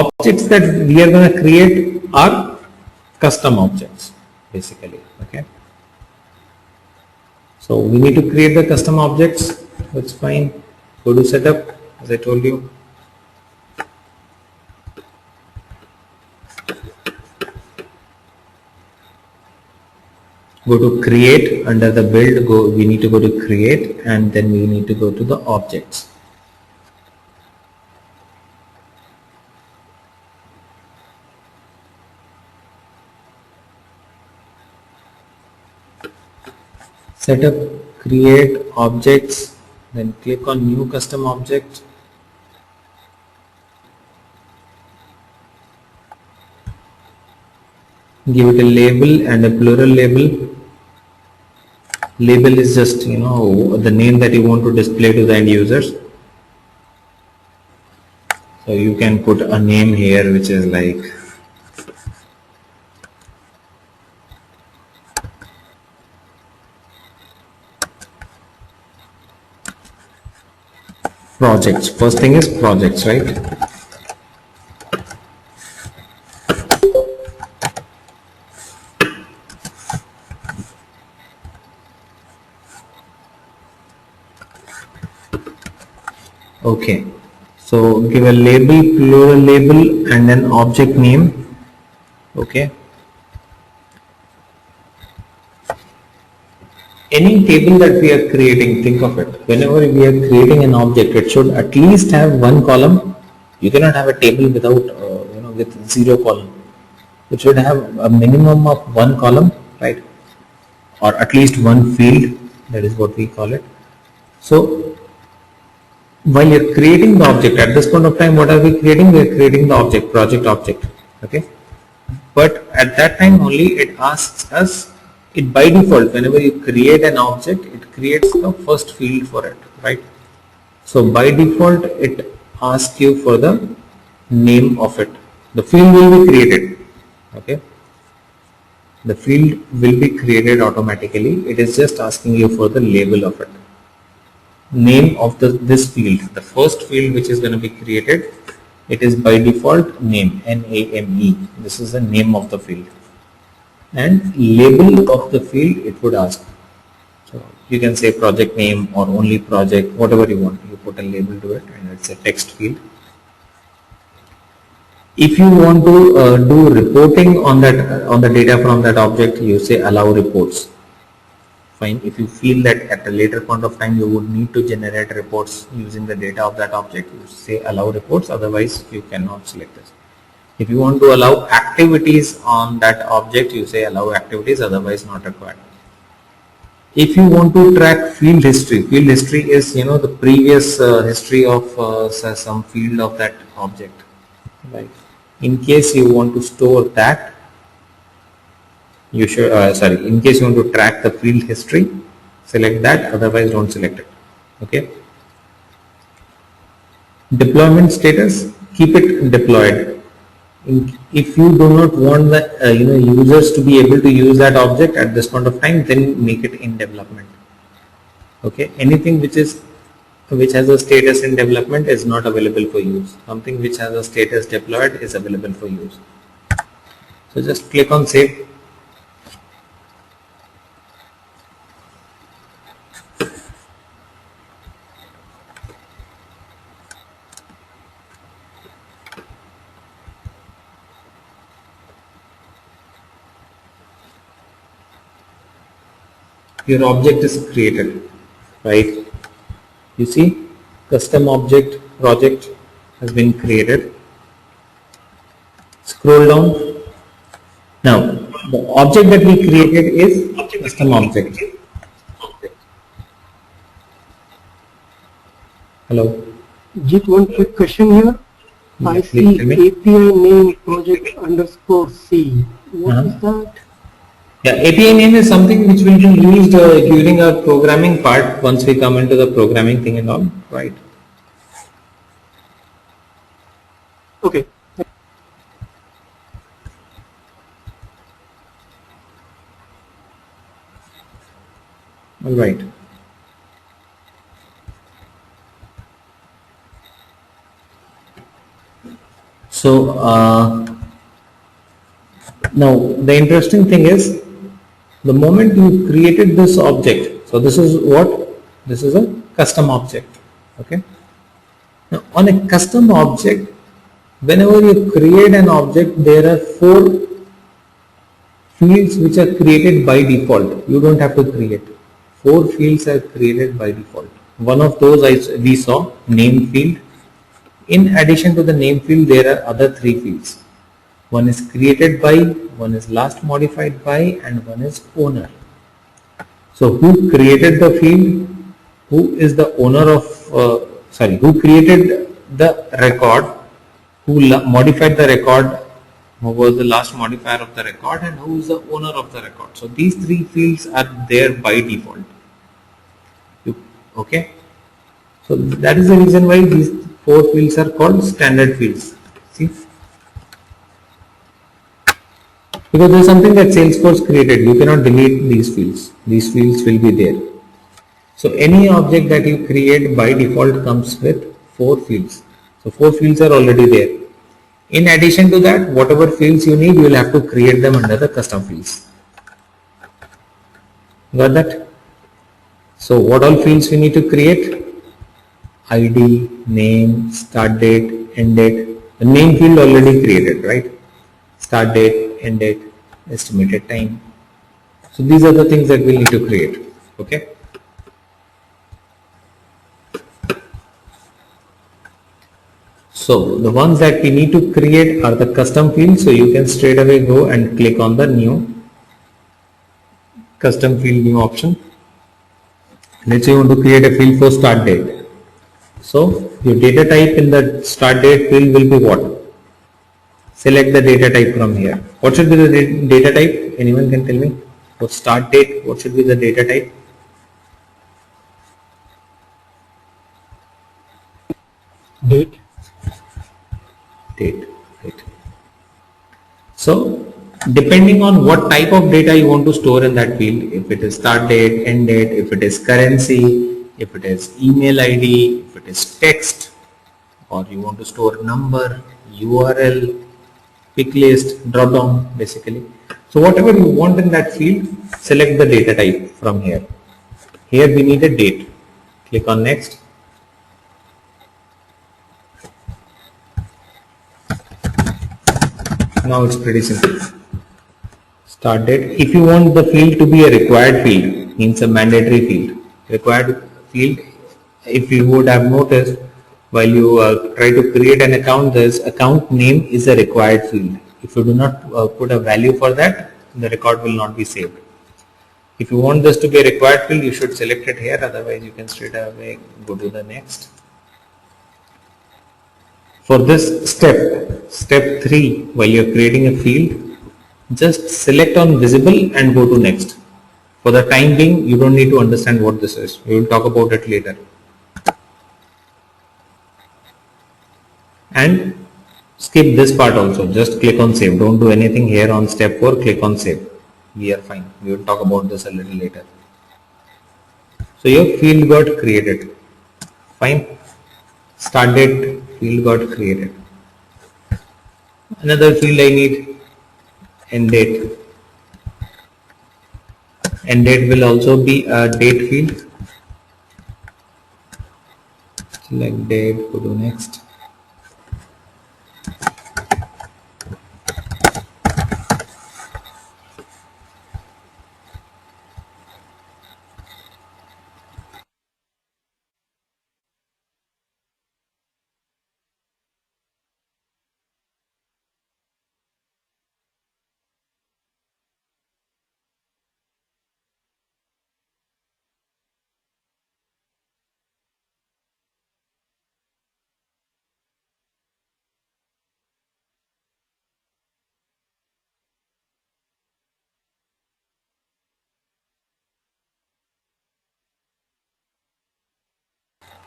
objects that we are going to create are custom objects, basically. Okay. So we need to create the custom objects. That's fine. Go to setup, as I told you. Go to create. Under the build, we need to go to create, and then we need to go to the objects. Setup, create objects, then click on new custom object. Give it a label and a plural label. Label is just, the name that you want to display to the end users. So you can put a name here which is like projects. First thing is projects, right? Okay, so give a label, plural label, and then object name. Okay. Any table that we are creating, think of it. Whenever we are creating an object, it should at least have one column. You cannot have a table without, with 0 column. It should have a minimum of 1 column, right? Or at least 1 field. That is what we call it. So while you're creating the object, at this point of time, what are we creating? We are creating the object, project object. Okay. But at that time only it asks us, it by default, whenever you create an object, it creates the first field for it, right? So by default, it asks you for the name of it. The field will be created. Okay. The field will be created automatically. It is just asking you for the label of it. Name of this field, the first field which is going to be created, it is by default name, N-A-M-E. This is the name of the field. And label of the field, it would ask. So you can say project name or only project, whatever you want. You put a label to it, and it's a text field. If you want to do reporting on the data from that object, you say allow reports. Fine. If you feel that at a later point of time you would need to generate reports using the data of that object, you say allow reports, otherwise you cannot select this. If you want to allow activities on that object, you say allow activities, otherwise not required. If you want to track field history is the previous history of some field of that object, right? In case you want to store that, you should in case you want to track the field history, select that, otherwise don't select it. Okay. Deployment status, keep it deployed. If you do not want the users to be able to use that object at this point of time, then make it in development. Okay. Anything which has a status in development is not available for use. Something which has a status deployed is available for use. So just click on save. Your object is created, right? You see, custom object project has been created. Scroll down. Now, the object that we created is custom object. Hello. Just one quick question here. Yeah, I see API name project _C. What is that? Yeah, API name is something which will be used during our programming part once we come into the programming thing and all, right? Okay. All right. So now the interesting thing is, the moment you created this object, so this is what? This is a custom object. Okay. Now on a custom object, whenever you create an object, there are 4 fields which are created by default. You don't have to create. 4 fields are created by default. One of those we saw, name field. In addition to the name field, there are other 3 fields. One is created by, one is last modified by, and one is owner. So who created the field? Who is the owner of, who created the record? Who modified the record? Who was the last modifier of the record? And who is the owner of the record? So these 3 fields are there by default. Okay. So that is the reason why these 4 fields are called standard fields. See? Because there is something that Salesforce created. You cannot delete these fields. These fields will be there. So any object that you create by default comes with 4 fields. So 4 fields are already there. In addition to that, whatever fields you need, you will have to create them under the custom fields. Got that? So what all fields we need to create? ID, name, start date, end date. The name field already created, right? Start date, end date, estimated time. So these are the things that we need to create. Okay. So the ones that we need to create are the custom fields. So you can straight away go and click on the new custom field, new option. Let's say you want to create a field for start date. So your data type in the start date field will be what? Select the data type from here. What should be the data type? Anyone can tell me? For start date, what should be the data type? Date. Date. Right. So depending on what type of data you want to store in that field, if it is start date, end date, if it is currency, if it is email ID, if it is text, or you want to store number, URL, pick list, drop down basically. So whatever you want in that field, select the data type from here. Here we need a date. Click on next. Now it's pretty simple. Start date. If you want the field to be a required field, means a mandatory field. Required field, if you would have noticed, while you try to create an account, this account name is a required field. If you do not put a value for that, the record will not be saved. If you want this to be a required field, you should select it here. Otherwise, you can straight away go to the next. For this step 3, while you are creating a field, just select on visible and go to next. For the time being, you don't need to understand what this is. We will talk about it later. And skip this part also. Just click on save. Don't do anything here on step 4. Click on save. We are fine. We will talk about this a little later. So your field got created. Fine. Start date field got created. Another field I need, end date. End date will also be a date field. Select date, go to next.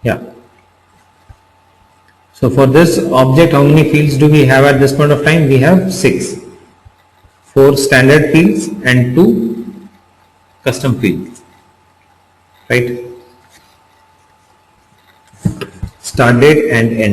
Yeah. So for this object, how many fields do we have at this point of time? We have 6. 4 standard fields and 2 custom fields. Right? Start date and end.